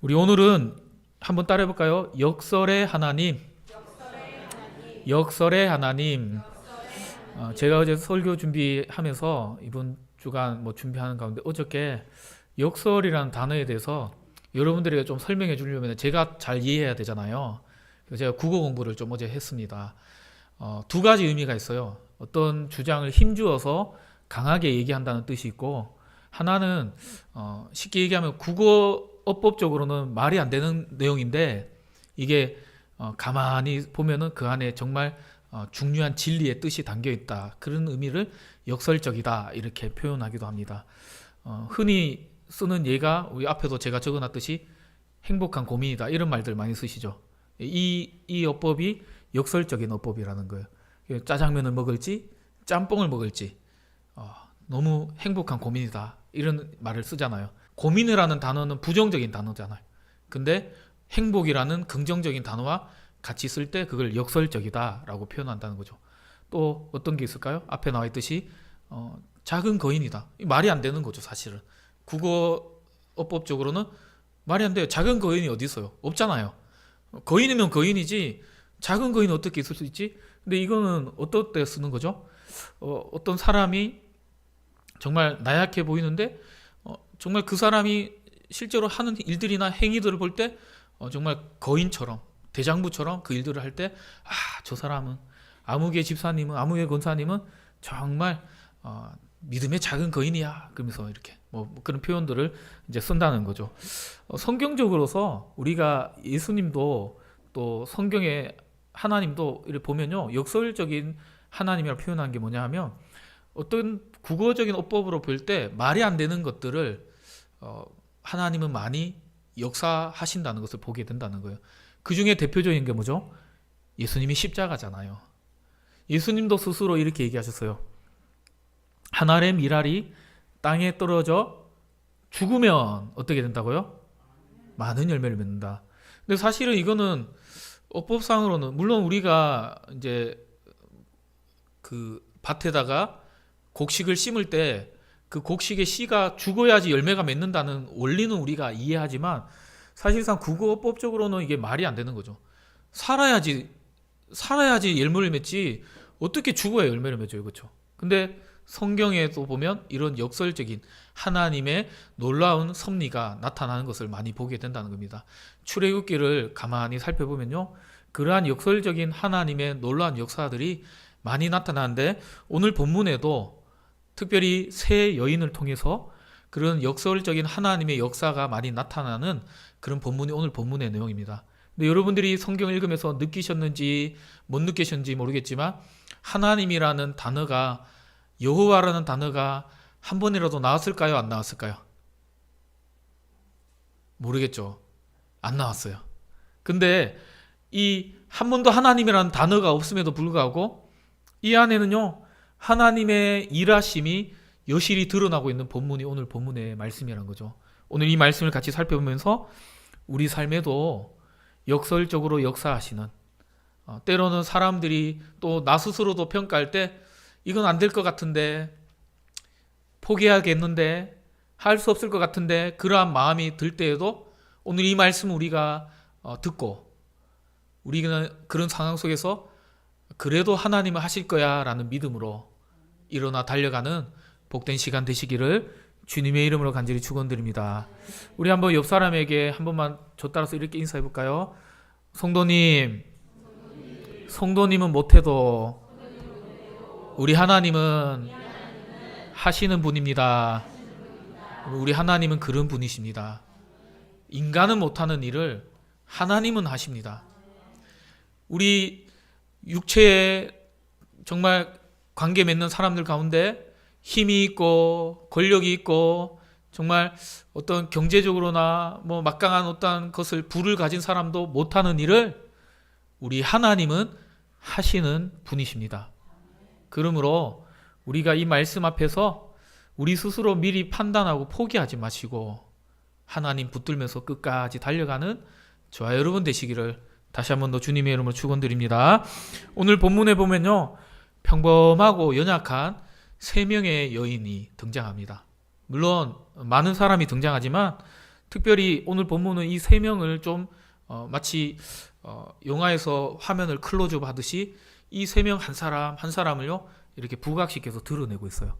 우리 오늘은 한번 따라해 볼까요? 역설의 하나님. 역설의 하나님. 제가 어제 설교 준비하면서 이번 주간 준비하는 가운데 어저께 역설이라는 단어에 대해서 여러분들에게 좀 설명해 주려면 제가 잘 이해해야 되잖아요. 그래서 제가 국어 공부를 좀 어제 했습니다. 두 가지 의미가 있어요. 어떤 주장을 힘주어서 강하게 얘기한다는 뜻이 있고, 하나는 쉽게 얘기하면 국어어법적으로는 말이 안 되는 내용인데, 이게 가만히 보면은 그 안에 정말 중요한 진리의 뜻이 담겨 있다, 그런 의미를 역설적이다 이렇게 표현하기도 합니다. 흔히 쓰는 예가 우리 앞에도 제가 적어놨듯이 행복한 고민이다, 이런 말들 많이 쓰시죠. 이 어법이 역설적인 어법이라는 거예요. 짜장면을 먹을지 짬뽕을 먹을지 너무 행복한 고민이다, 이런 말을 쓰잖아요. 고민이라는 단어는 부정적인 단어잖아요. 근데 행복이라는 긍정적인 단어와 같이 쓸 때 그걸 역설적이다 라고 표현한다는 거죠. 또 어떤 게 있을까요? 앞에 나와 있듯이 작은 거인이다, 말이 안 되는 거죠. 사실은 국어어법적으로는 말이 안 돼요. 작은 거인이 어디 있어요? 없잖아요. 거인이면 거인이지 작은 거인은 어떻게 있을 수 있지? 근데 이거는 어떨 때 쓰는 거죠? 어떤 사람이 정말 나약해 보이는데 정말 그 사람이 실제로 하는 일들이나 행위들을 볼 때 정말 거인처럼, 대장부처럼 그 일들을 할 때, 저 사람은, 아무개 집사님은, 아무개 권사님은 정말 믿음의 작은 거인이야, 그러면서 이렇게 그런 표현들을 이제 쓴다는 거죠. 성경적으로서 우리가 예수님도 또 성경의 하나님도 이렇게 보면요, 역설적인 하나님이라고 표현한 게 뭐냐 하면, 어떤 국어적인 어법으로 볼 때 말이 안 되는 것들을 하나님은 많이 역사하신다는 것을 보게 된다는 거예요. 그 중에 대표적인 게 뭐죠? 예수님이 십자가잖아요. 예수님도 스스로 이렇게 얘기하셨어요. 한 알의 밀알이 땅에 떨어져 죽으면 어떻게 된다고요? 많은 열매를 맺는다. 근데 사실은 이거는 어법상으로는, 물론 우리가 이제 그 밭에다가 곡식을 심을 때 그 곡식의 씨가 죽어야지 열매가 맺는다는 원리는 우리가 이해하지만, 사실상 국어법적으로는 이게 말이 안 되는 거죠. 살아야지 열매를 맺지 어떻게 죽어야 열매를 맺어요, 그렇죠? 근데 성경에도 보면 이런 역설적인 하나님의 놀라운 섭리가 나타나는 것을 많이 보게 된다는 겁니다. 출애굽기를 가만히 살펴보면요, 그러한 역설적인 하나님의 놀라운 역사들이 많이 나타나는데, 오늘 본문에도 특별히 세 여인을 통해서 그런 역설적인 하나님의 역사가 많이 나타나는 그런 본문이 오늘 본문의 내용입니다. 근데 여러분들이 성경을 읽으면서 느끼셨는지 못 느끼셨는지 모르겠지만, 하나님이라는 단어가, 여호와라는 단어가 한 번이라도 나왔을까요? 안 나왔을까요? 모르겠죠. 안 나왔어요. 근데 이 한 번도 하나님이라는 단어가 없음에도 불구하고 이 안에는요, 하나님의 일하심이 여실히 드러나고 있는 본문이 오늘 본문의 말씀이라는 거죠. 오늘 이 말씀을 같이 살펴보면서 우리 삶에도 역설적으로 역사하시는, 때로는 사람들이 또 나 스스로도 평가할 때 이건 안 될 것 같은데, 포기하겠는데, 할 수 없을 것 같은데, 그러한 마음이 들 때에도 오늘 이 말씀 우리가 듣고, 우리는 그런 상황 속에서 그래도 하나님은 하실 거야 라는 믿음으로 일어나 달려가는 복된 시간 되시기를 주님의 이름으로 간절히 축원드립니다. 우리 한번 옆 사람에게 한 번만 저 따라서 이렇게 인사해 볼까요? 성도님은 못해도 우리 하나님은 하시는 분입니다. 우리 하나님은 그런 분이십니다. 인간은 못하는 일을 하나님은 하십니다. 우리 육체에 정말 관계 맺는 사람들 가운데 힘이 있고 권력이 있고 정말 어떤 경제적으로나 막강한 어떤 것을 부를 가진 사람도 못하는 일을 우리 하나님은 하시는 분이십니다. 그러므로 우리가 이 말씀 앞에서 우리 스스로 미리 판단하고 포기하지 마시고 하나님 붙들면서 끝까지 달려가는 저와 여러분 되시기를 다시 한 번 더 주님의 이름으로 축원드립니다. 오늘 본문에 보면요, 평범하고 연약한 세 명의 여인이 등장합니다. 물론 많은 사람이 등장하지만 특별히 오늘 본문은 이 세 명을 좀 마치 영화에서 화면을 클로즈업 하듯이 이 세 명 한 사람 한 사람을요 이렇게 부각시켜서 드러내고 있어요.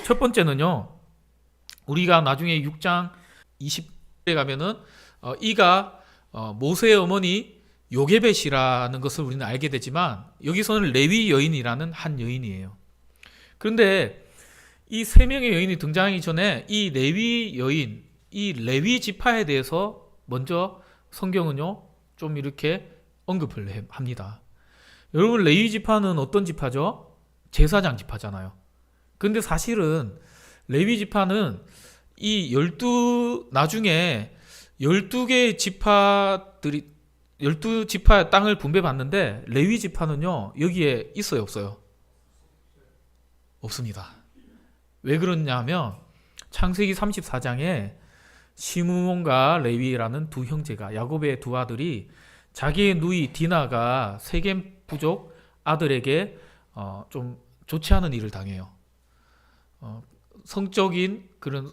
첫 번째는요, 우리가 나중에 6장 20절에 가면은 이가 모세의 어머니 요게벳이라는 것을 우리는 알게 되지만 여기서는 레위 여인이라는 한 여인이에요. 그런데 이 세 명의 여인이 등장하기 전에 이 레위 여인, 이 레위 지파에 대해서 먼저 성경은요 좀 이렇게 언급을 합니다. 여러분, 레위 지파는 어떤 지파죠? 제사장 지파잖아요. 근데 사실은 레위 지파는 이 나중에 12개의 지파들이 12지파 땅을 분배받는데 레위 지파는요 여기에 있어요, 없어요? 없습니다. 왜 그러냐 하면 창세기 34장에 시므온과 레위라는 두 형제가, 야곱의 두 아들이 자기의 누이 디나가 세겜 부족 아들에게 좀 좋지 않은 일을 당해요. 성적인 그런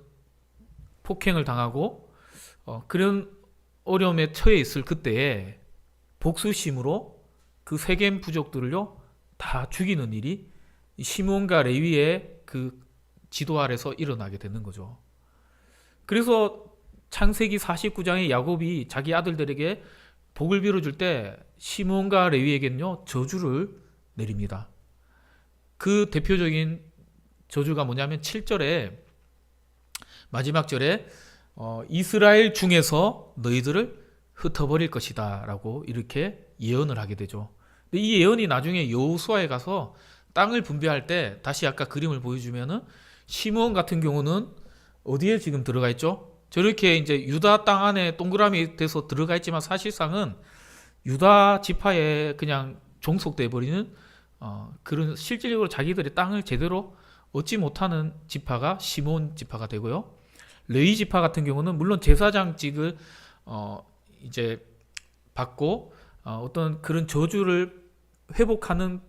폭행을 당하고 그런 어려움에 처해 있을 그때에 복수심으로 그 세겜 부족들을요 다 죽이는 일이 시므온과 레위의 그 지도 아래서 일어나게 되는 거죠. 그래서 창세기 49장에 야곱이 자기 아들들에게 복을 빌어줄 때 시므온과 레위에게는요 저주를 내립니다. 그 대표적인 저주가 뭐냐면 7절에 마지막 절에 이스라엘 중에서 너희들을 흩어버릴 것이다 라고 이렇게 예언을 하게 되죠. 근데 이 예언이 나중에 여호수아에 가서 땅을 분배할 때 다시 아까 그림을 보여주면은 시므온 같은 경우는 어디에 지금 들어가 있죠? 저렇게 이제 유다 땅 안에 동그라미 돼서 들어가 있지만 사실상은 유다 지파에 그냥 종속돼 버리는 그런 실질적으로 자기들의 땅을 제대로 얻지 못하는 지파가 시므온 지파가 되고요. 레위 지파 같은 경우는 물론 제사장직을 이제 받고 어떤 그런 저주를 회복하는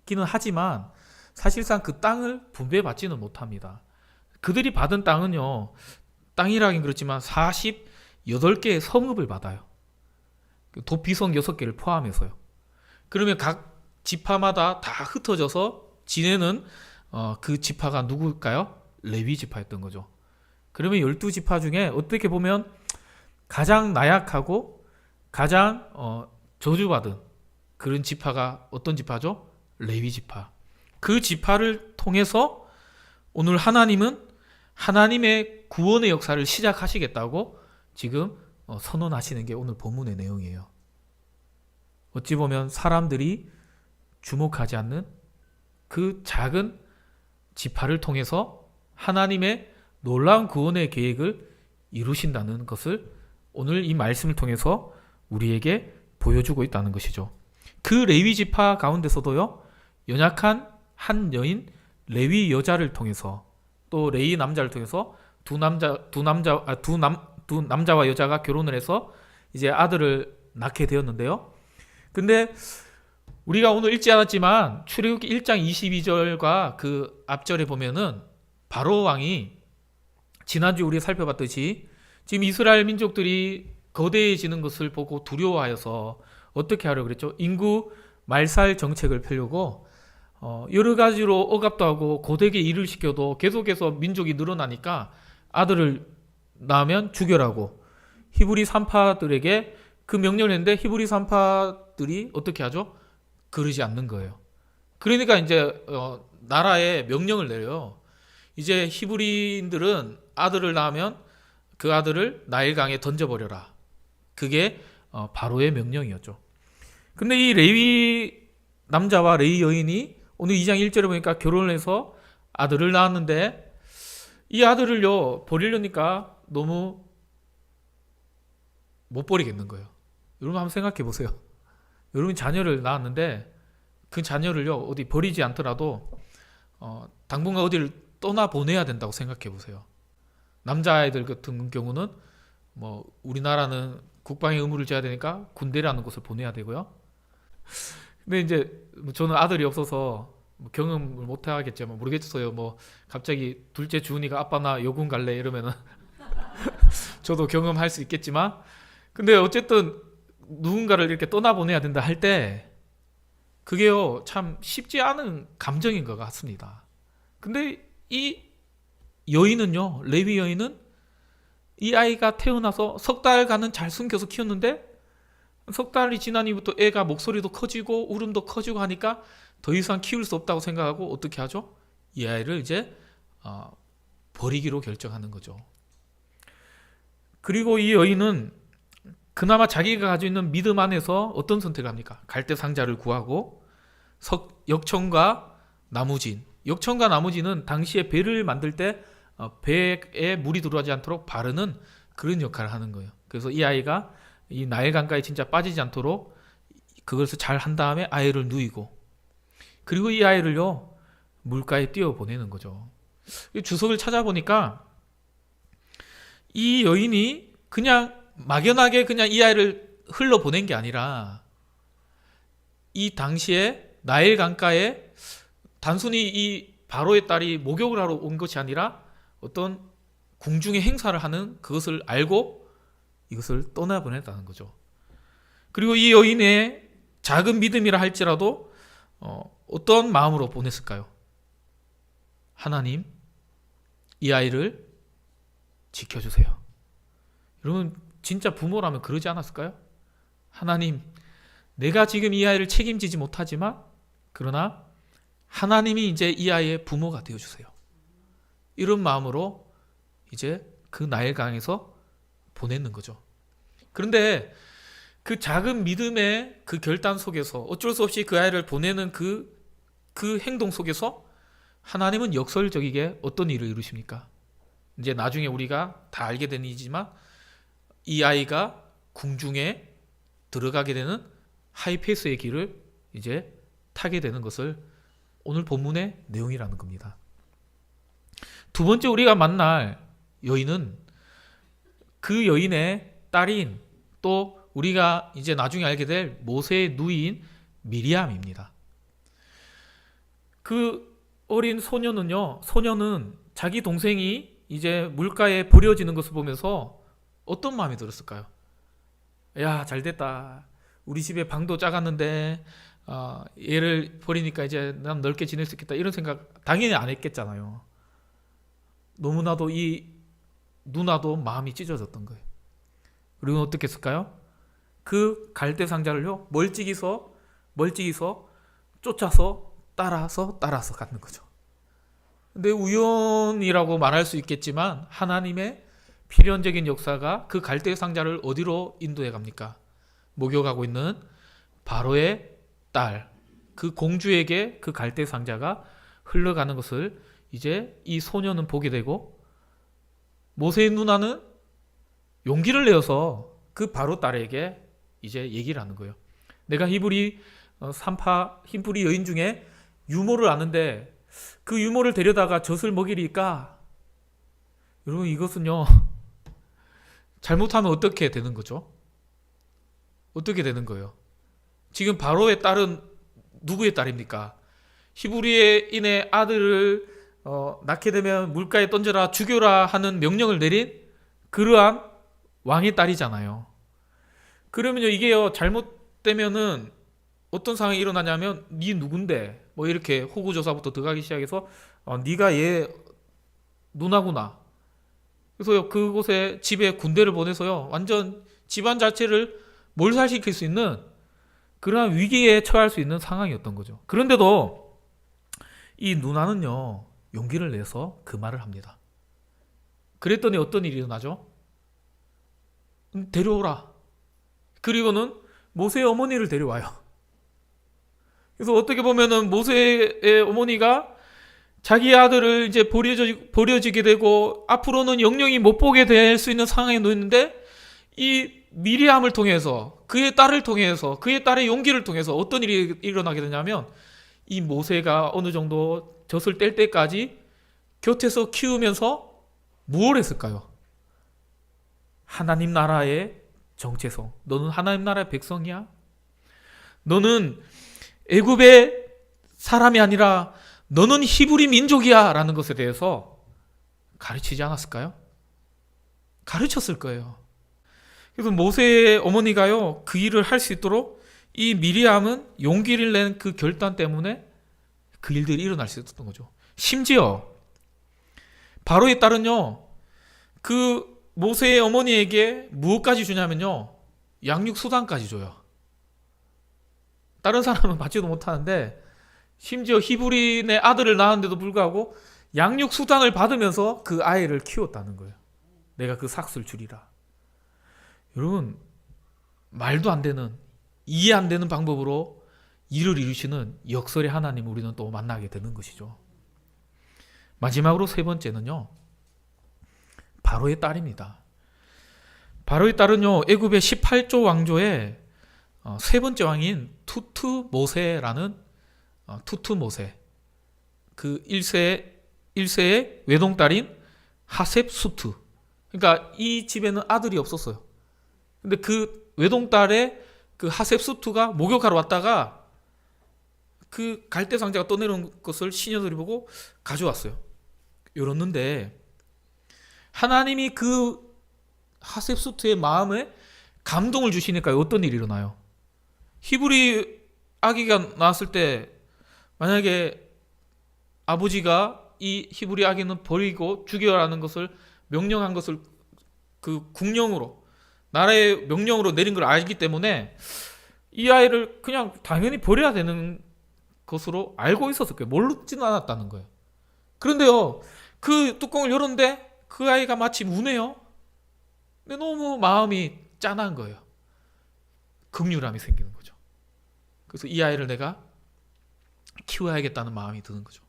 기는 하지만 사실상 그 땅을 분배받지는 못합니다. 그들이 받은 땅은요, 땅이라긴 그렇지만 48개의 성읍을 받아요. 도피성 6개를 포함해서요. 그러면 각 지파마다 다 흩어져서 지내는 그 지파가 누굴까요? 레위 지파였던 거죠. 그러면 12지파 중에 어떻게 보면 가장 나약하고 가장 저주받은 그런 지파가 어떤 지파죠? 레위 지파. 그 지파를 통해서 오늘 하나님은 하나님의 구원의 역사를 시작하시겠다고 지금 선언하시는 게 오늘 본문의 내용이에요. 어찌 보면 사람들이 주목하지 않는 그 작은 지파를 통해서 하나님의 놀라운 구원의 계획을 이루신다는 것을 오늘 이 말씀을 통해서 우리에게 보여주고 있다는 것이죠. 그 레위 지파 가운데서도요, 연약한 한 여인 레위 여자를 통해서 또 레위 남자를 통해서 두 남자와 여자가 결혼을 해서 이제 아들을 낳게 되었는데요. 근데 우리가 오늘 읽지 않았지만 출애굽기 1장 22절과 그 앞절에 보면은 바로 왕이 지난주 우리 살펴봤듯이 지금 이스라엘 민족들이 거대해지는 것을 보고 두려워하여서 어떻게 하려고 그랬죠? 인구 말살 정책을 펴려고 여러 가지로 억압도 하고 고되게 일을 시켜도 계속해서 민족이 늘어나니까 아들을 낳으면 죽여라고 히브리 산파들에게 그 명령을 했는데 히브리 산파들이 어떻게 하죠? 그러지 않는 거예요. 그러니까 이제 나라에 명령을 내려요. 이제 히브리인들은 아들을 낳으면 그 아들을 나일강에 던져버려라. 그게 바로의 명령이었죠. 근데 이 레위 남자와 레위 여인이 오늘 2장 1절에 보니까 결혼을 해서 아들을 낳았는데 이 아들을요 버리려니까 너무 못 버리겠는 거예요. 여러분 한번 생각해 보세요. 여러분 자녀를 낳았는데 그 자녀를요 어디 버리지 않더라도 당분간 어디를 떠나 보내야 된다고 생각해 보세요. 남자아이들 같은 경우는 뭐 우리나라는 국방의 의무를 져야 되니까 군대라는 곳을 보내야 되고요. 근데 이제 저는 아들이 없어서 경험을 못 하겠지만 모르겠어요. 뭐 갑자기 둘째 주은이가 아빠 나 여군 갈래 이러면은 저도 경험할 수 있겠지만, 근데 어쨌든 누군가를 이렇게 떠나보내야 된다 할 때 그게요 참 쉽지 않은 감정인 것 같습니다. 근데 이 여인은요, 레위 여인은 이 아이가 태어나서 석 달간은 잘 숨겨서 키웠는데 석 달이 지난 이후부터 애가 목소리도 커지고 울음도 커지고 하니까 더 이상 키울 수 없다고 생각하고 어떻게 하죠? 이 아이를 이제 버리기로 결정하는 거죠. 그리고 이 여인은 그나마 자기가 가지고 있는 믿음 안에서 어떤 선택을 합니까? 갈대 상자를 구하고 역청과 나무진. 역청과 나무진은 당시에 배를 만들 때 배에 물이 들어가지 않도록 바르는 그런 역할을 하는 거예요. 그래서 이 아이가 이 나일 강가에 진짜 빠지지 않도록 그것을 잘 한 다음에 아이를 누이고, 그리고 이 아이를요 물가에 띄워 보내는 거죠. 주석을 찾아보니까 이 여인이 그냥 막연하게 그냥 이 아이를 흘러 보낸 게 아니라 이 당시에 나일 강가에 단순히 이 바로의 딸이 목욕을 하러 온 것이 아니라 어떤 궁중의 행사를 하는 그것을 알고 이것을 떠나보냈다는 거죠. 그리고 이 여인의 작은 믿음이라 할지라도 어떤 마음으로 보냈을까요? 하나님, 이 아이를 지켜주세요. 여러분 진짜 부모라면 그러지 않았을까요? 하나님, 내가 지금 이 아이를 책임지지 못하지만 그러나 하나님이 이제 이 아이의 부모가 되어주세요. 이런 마음으로 이제 그 나일강에서 보내는 거죠. 그런데 그 작은 믿음의 그 결단 속에서 어쩔 수 없이 그 아이를 보내는 그 행동 속에서 하나님은 역설적이게 어떤 일을 이루십니까? 이제 나중에 우리가 다 알게 된 일이지만 이 아이가 궁중에 들어가게 되는 하이패스의 길을 이제 타게 되는 것을 오늘 본문의 내용이라는 겁니다. 두 번째 우리가 만날 여인은 그 여인의 딸인 또 우리가 이제 나중에 알게 될 모세의 누이인 미리암입니다. 그 어린 소녀는 자기 동생이 이제 물가에 버려지는 것을 보면서 어떤 마음이 들었을까요? 야, 잘됐다. 우리 집에 방도 작았는데 얘를 버리니까 이제 난 넓게 지낼 수 있겠다. 이런 생각 당연히 안 했겠잖아요. 너무나도 이 누나도 마음이 찢어졌던 거예요. 그리고 어떻게 했을까요? 그 갈대 상자를요 멀찍이서 쫓아서 따라서 가는 거죠. 근데 우연이라고 말할 수 있겠지만 하나님의 필연적인 역사가 그 갈대 상자를 어디로 인도해 갑니까? 목욕하고 있는 바로의 딸, 그 공주에게 그 갈대 상자가 흘러가는 것을 이제 이 소녀는 보게 되고, 모세의 누나는 용기를 내어서 그 바로 딸에게 이제 얘기를 하는 거예요. 내가 히브리 여인 중에 유모를 아는데 그 유모를 데려다가 젖을 먹이리까? 여러분 이것은요 잘못하면 어떻게 되는 거죠? 어떻게 되는 거예요? 지금 바로의 딸은 누구의 딸입니까? 히브리인의 아들을 낳게 되면 물가에 던져라 죽여라 하는 명령을 내린 그러한 왕의 딸이잖아요. 그러면요 이게요 잘못되면은 어떤 상황이 일어나냐면 네 누군데 뭐 이렇게 호구조사부터 들어가기 시작해서 네가 얘 누나구나. 그래서 그곳에 집에 군대를 보내서요 완전 집안 자체를 몰살시킬 수 있는 그러한 위기에 처할 수 있는 상황이었던 거죠. 그런데도 이 누나는요 용기를 내서 그 말을 합니다. 그랬더니 어떤 일이 일어나죠? 데려오라. 그리고는 모세의 어머니를 데려와요. 그래서 어떻게 보면은 모세의 어머니가 자기 아들을 이제 버려지게 되고 앞으로는 영영이 못 보게 될 수 있는 상황에 놓였는데, 이 미리암을 통해서 그의 딸을 통해서 그의 딸의 용기를 통해서 어떤 일이 일어나게 되냐면, 이 모세가 어느 정도 젖을 뗄 때까지 곁에서 키우면서 무엇을 했을까요? 하나님 나라의 정체성. 너는 하나님 나라의 백성이야? 너는 애굽의 사람이 아니라 너는 히브리 민족이야 라는 것에 대해서 가르치지 않았을까요? 가르쳤을 거예요. 그래서 모세의 어머니가요, 그 일을 할 수 있도록 이 미리암은 용기를 낸 그 결단 때문에 그 일들이 일어날 수 있었던 거죠. 심지어 바로의 딸은요, 그 모세의 어머니에게 무엇까지 주냐면요, 양육수단까지 줘요. 다른 사람은 받지도 못하는데 심지어 히브리인의 아들을 낳았는데도 불구하고 양육수단을 받으면서 그 아이를 키웠다는 거예요. 내가 그 삭슬 주리라. 여러분, 말도 안 되는, 이해 안 되는 방법으로 일을 이루시는 역설의 하나님을 우리는 또 만나게 되는 것이죠. 마지막으로 세 번째는요, 바로의 딸입니다. 바로의 딸은요, 애굽의 18조 왕조의 세 번째 왕인 투투모세라는 투투모세, 그 1세의 외동딸인 하셉수트. 그러니까 이 집에는 아들이 없었어요. 근데 그 외동딸의 그 하셉수트가 목욕하러 왔다가 그 갈대 상자가 떠내려온 것을 시녀들이 보고 가져왔어요. 열었는데 하나님이 그 하셉수트의 마음에 감동을 주시니까 어떤 일이 일어나요? 히브리 아기가 나왔을 때 만약에 아버지가 이 히브리 아기는 버리고 죽여라는 것을 명령한 것을 그 국령으로, 나라의 명령으로 내린 걸 알기 때문에 이 아이를 그냥 당연히 버려야 되는 것으로 알고 있었을 거예요. 모르지는 않았다는 거예요. 그런데요, 그 뚜껑을 열었는데 그 아이가 마침 우네요. 근데 너무 마음이 짠한 거예요. 긍휼함이 생기는 거죠. 그래서 이 아이를 내가 키워야겠다는 마음이 드는 거죠.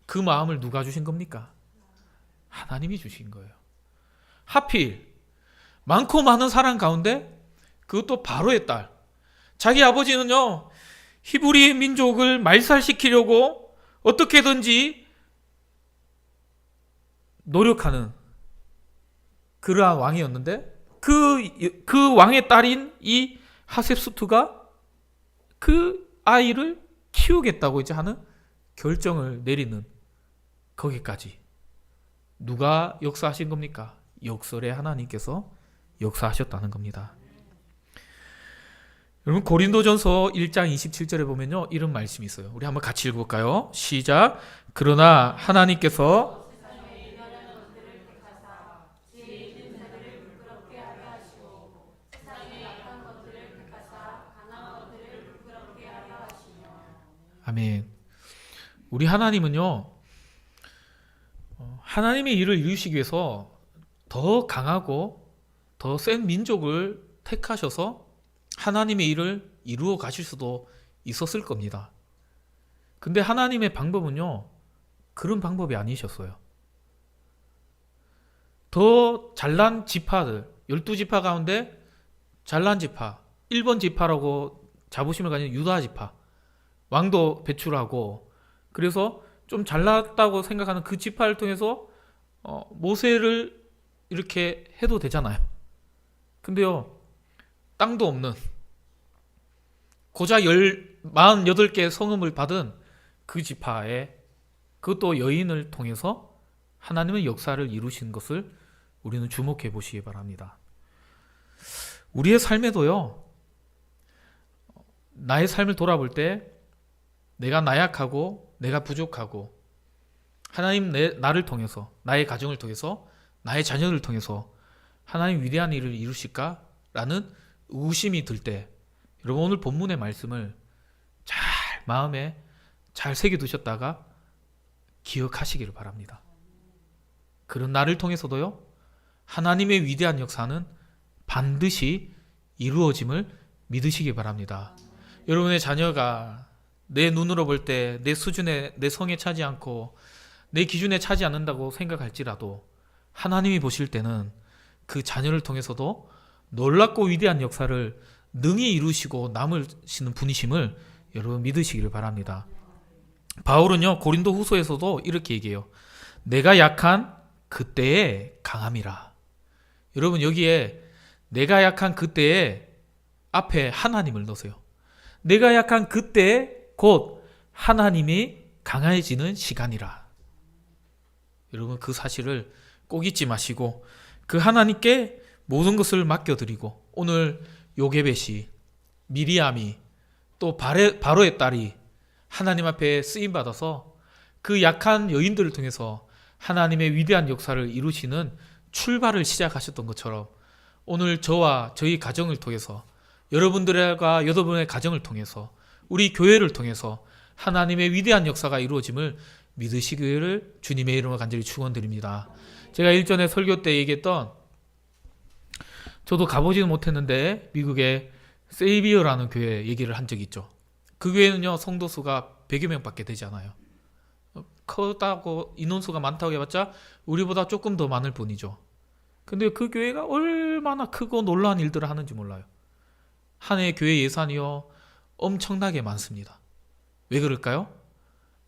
그 마음을 누가 주신 겁니까? 하나님이 주신 거예요. 하필 많고 많은 사람 가운데 그것도 바로의 딸. 자기 아버지는요, 히브리 민족을 말살시키려고 어떻게든지 노력하는 그러한 왕이었는데 그 왕의 딸인 이 하셉수트가 그 아이를 키우겠다고 이제 하는 결정을 내리는 거기까지 누가 역사하신 겁니까? 역설의 하나님께서 역사하셨다는 겁니다. 여러분, 고린도전서 1장 27절에 보면요, 이런 말씀이 있어요. 우리 한번 같이 읽어볼까요? 시작. 그러나 하나님께서 아멘. 우리 하나님은요, 하나님의 일을 이루시기 위해서 더 강하고 더 센 민족을 택하셔서 하나님의 일을 이루어 가실 수도 있었을 겁니다. 근데 하나님의 방법은요, 그런 방법이 아니셨어요. 더 잘난 지파들, 12지파 가운데 잘난 지파, 1번 지파라고 자부심을 가진 유다 지파, 왕도 배출하고, 그래서 좀 잘났다고 생각하는 그 지파를 통해서 모세를 이렇게 해도 되잖아요. 근데요, 땅도 없는 고작 48개의 성읍을 받은 그 지파에, 그것도 여인을 통해서 하나님의 역사를 이루신 것을 우리는 주목해 보시기 바랍니다. 우리의 삶에도요, 나의 삶을 돌아볼 때 내가 나약하고 내가 부족하고 하나님 나를 통해서, 나의 가정을 통해서, 나의 자녀를 통해서 하나님 위대한 일을 이루실까라는 의심이 들 때, 여러분 오늘 본문의 말씀을 잘 마음에 잘 새겨두셨다가 기억하시기를 바랍니다. 그런 나를 통해서도요, 하나님의 위대한 역사는 반드시 이루어짐을 믿으시기 바랍니다. 여러분의 자녀가 내 눈으로 볼 때 내 수준에, 내 성에 차지 않고 내 기준에 차지 않는다고 생각할지라도 하나님이 보실 때는 그 자녀를 통해서도 놀랍고 위대한 역사를 능히 이루시고 남으시는 분이심을 여러분 믿으시기를 바랍니다. 바울은요, 고린도 후서에서도 이렇게 얘기해요. 내가 약한 그때에 강함이라. 여러분, 여기에 내가 약한 그때에 앞에 하나님을 넣으세요. 내가 약한 그때에 곧 하나님이 강해지는 시간이라. 여러분, 그 사실을 꼭 잊지 마시고 그 하나님께 모든 것을 맡겨드리고 오늘 요게벳이, 미리암이, 또 바로의 딸이 하나님 앞에 쓰임받아서 그 약한 여인들을 통해서 하나님의 위대한 역사를 이루시는 출발을 시작하셨던 것처럼 오늘 저와 저희 가정을 통해서 여러분들과 여러분의 가정을 통해서 우리 교회를 통해서 하나님의 위대한 역사가 이루어짐을 믿으시기를 주님의 이름으로 간절히 축원드립니다. 제가 일전에 설교 때 얘기했던, 저도 가보지는 못했는데 미국의 세이비어라는 교회 얘기를 한 적이 있죠. 그 교회는요, 성도 수가 100여 명밖에 되지 않아요. 크다고 인원수가 많다고 해봤자 우리보다 조금 더 많을 뿐이죠. 근데 그 교회가 얼마나 크고 놀라운 일들을 하는지 몰라요. 한 해 교회 예산이요 엄청나게 많습니다. 왜 그럴까요?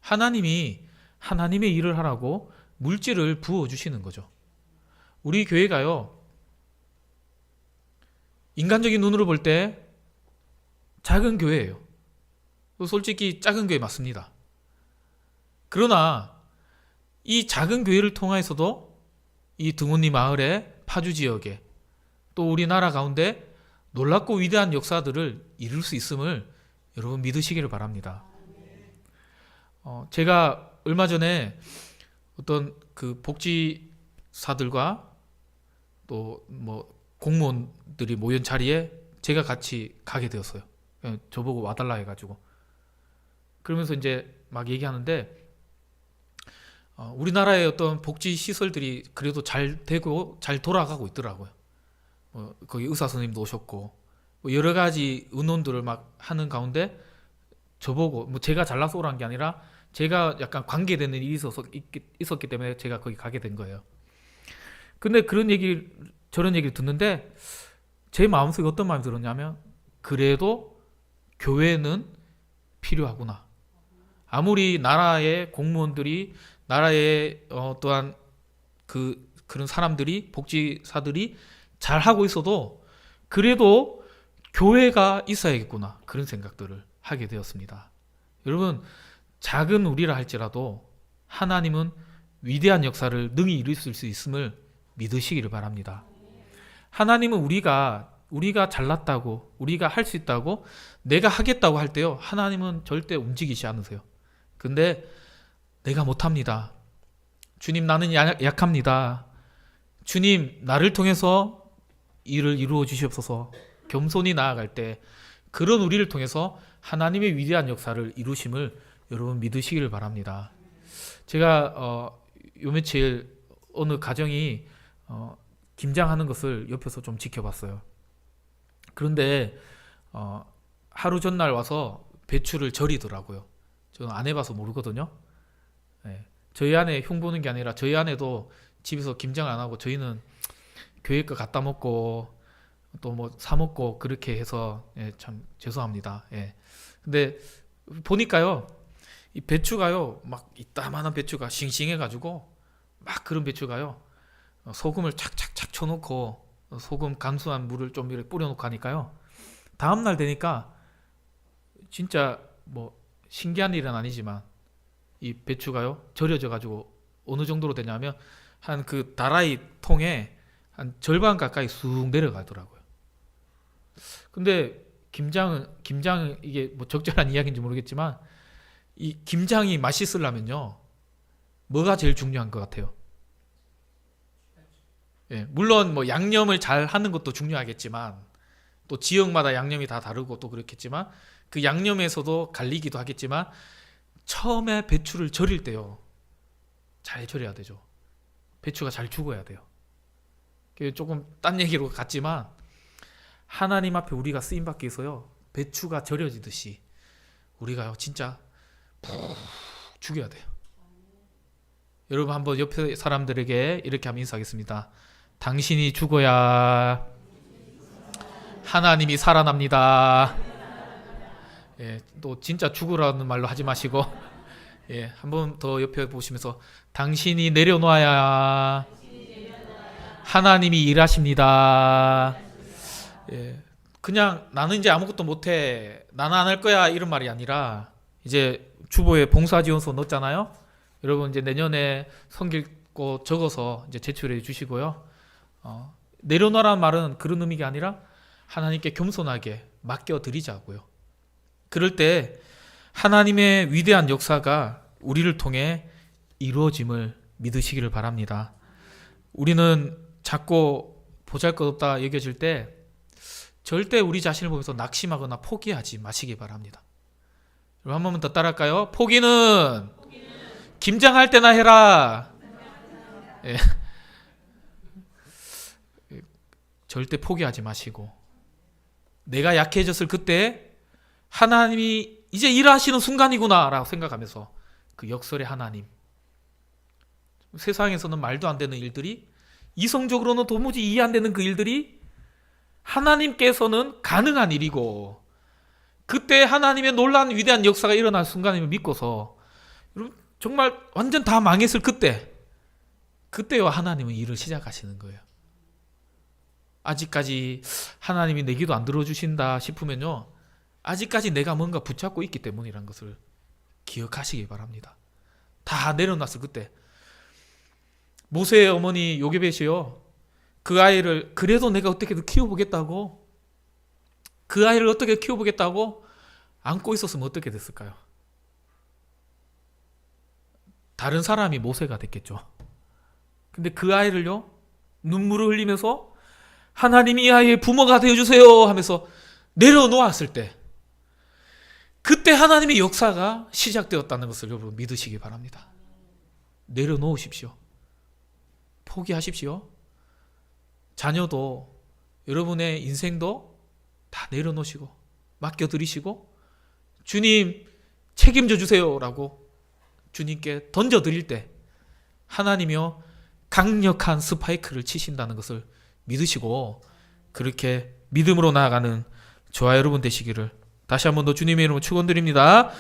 하나님이 하나님의 일을 하라고 물질을 부어주시는 거죠. 우리 교회가요, 인간적인 눈으로 볼 때 작은 교회예요. 솔직히 작은 교회 맞습니다. 그러나 이 작은 교회를 통해서도 이 등원리 마을의 파주 지역에 또 우리나라 가운데 놀랍고 위대한 역사들을 이룰 수 있음을 여러분 믿으시기를 바랍니다. 제가 얼마 전에 어떤 그 복지사들과 또 뭐 공무원들이 모인 자리에 제가 같이 가게 되었어요. 저보고 와달라 해가지고. 그러면서 이제 막 얘기하는데, 우리나라의 어떤 복지 시설들이 그래도 잘 되고 잘 돌아가고 있더라고요. 거기 의사 선생님도 오셨고 뭐 여러 가지 의논들을 막 하는 가운데 저보고, 뭐 제가 잘나서 오란 게 아니라 제가 약간 관계되는 일이 있었기 때문에 제가 거기 가게 된 거예요. 근데 저런 얘기를 듣는데 제 마음속에 어떤 마음이 들었냐면, 그래도 교회는 필요하구나. 아무리 나라의 공무원들이, 나라의 또한 그런 사람들이, 복지사들이 잘하고 있어도 그래도 교회가 있어야겠구나, 그런 생각들을 하게 되었습니다. 여러분, 작은 우리라 할지라도 하나님은 위대한 역사를 능히 이루실 수 있음을 믿으시기를 바랍니다. 하나님은 우리가 잘났다고, 우리가 할 수 있다고, 내가 하겠다고 할 때요, 하나님은 절대 움직이지 않으세요. 근데 내가 못합니다. 주님, 나는 약합니다. 주님, 나를 통해서 일을 이루어 주시옵소서. 겸손히 나아갈 때 그런 우리를 통해서 하나님의 위대한 역사를 이루심을 여러분 믿으시기를 바랍니다. 제가 요 며칠 어느 가정이 김장하는 것을 옆에서 좀 지켜봤어요. 그런데 하루 전날 와서 배추를 절이더라고요. 저는 안 해봐서 모르거든요. 네. 저희 아내 흉보는 게 아니라 저희 아내도 집에서 김장 안 하고 저희는 교회 거 갖다 먹고 또 뭐 사 먹고 그렇게 해서, 예, 참 죄송합니다. 예. 근데 보니까요, 이 배추가요, 막 이따만한 배추가 싱싱해가지고 막 그런 배추가요, 소금을 착착착 쳐놓고 소금 간수한 물을 좀 이렇게 뿌려놓고 하니까요, 다음날 되니까 진짜 뭐 신기한 일은 아니지만 이 배추가요 절여져가지고 어느 정도로 되냐면 한 그 다라이 통에 한 절반 가까이 쑥 내려가더라고요. 근데 김장은 이게 뭐 적절한 이야기인지 모르겠지만 이 김장이 맛있으려면요, 뭐가 제일 중요한 것 같아요? 예, 물론 뭐 양념을 잘 하는 것도 중요하겠지만, 또 지역마다 양념이 다 다르고 또 그렇겠지만, 그 양념에서도 갈리기도 하겠지만, 처음에 배추를 절일 때요, 잘 절여야 되죠. 배추가 잘 죽어야 돼요. 조금 딴 얘기로 같지만 하나님 앞에 우리가 쓰임 받기 위해서요, 배추가 절여지듯이 우리가요 진짜 푹 죽여야 돼요. 여러분, 한번 옆에 사람들에게 이렇게 한번 인사하겠습니다. 당신이 죽어야 하나님이 살아납니다. 예, 또 진짜 죽으라는 말로 하지 마시고, 예, 한번 더 옆에 보시면서 당신이 내려놔야 하나님이 일하십니다. 예, 그냥 나는 이제 아무것도 못해, 나는 안 할 거야, 이런 말이 아니라, 이제 주보에 봉사지원서 넣었잖아요. 여러분, 이제 내년에 성길고 적어서 이제 제출해 주시고요. 내려놓으라는 말은 그런 의미가 아니라 하나님께 겸손하게 맡겨드리자고요. 그럴 때 하나님의 위대한 역사가 우리를 통해 이루어짐을 믿으시기를 바랍니다. 우리는 작고 보잘것없다 여겨질 때 절대 우리 자신을 보면서 낙심하거나 포기하지 마시기 바랍니다. 한 번만 더 따라할까요? 포기는 김장할 때나 해라. 예. 절대 포기하지 마시고 내가 약해졌을 그때 하나님이 이제 일하시는 순간이구나 라고 생각하면서 그 역설의 하나님, 세상에서는 말도 안 되는 일들이, 이성적으로는 도무지 이해 안 되는 그 일들이 하나님께서는 가능한 일이고 그때 하나님의 놀라운 위대한 역사가 일어날 순간임을 믿고서 정말 완전 다 망했을 그때와 하나님은 일을 시작하시는 거예요. 아직까지 하나님이 내 기도 안 들어주신다 싶으면요, 아직까지 내가 뭔가 붙잡고 있기 때문이라는 것을 기억하시기 바랍니다. 다 내려놨을 그때 모세의 어머니 요게벳이요, 그 아이를 그래도 내가 어떻게든 키워보겠다고, 그 아이를 어떻게 키워보겠다고 안고 있었으면 어떻게 됐을까요? 다른 사람이 모세가 됐겠죠. 근데 그 아이를요, 눈물을 흘리면서 하나님이 이 아이의 부모가 되어주세요 하면서 내려놓았을 때, 그때 하나님의 역사가 시작되었다는 것을 여러분 믿으시기 바랍니다. 내려놓으십시오. 포기하십시오. 자녀도, 여러분의 인생도 다 내려놓으시고 맡겨드리시고 주님 책임져 주세요 라고 주님께 던져드릴 때 하나님이요 강력한 스파이크를 치신다는 것을 믿으시고 그렇게 믿음으로 나아가는 저와 여러분 되시기를 다시 한 번 더 주님의 이름으로 축원드립니다.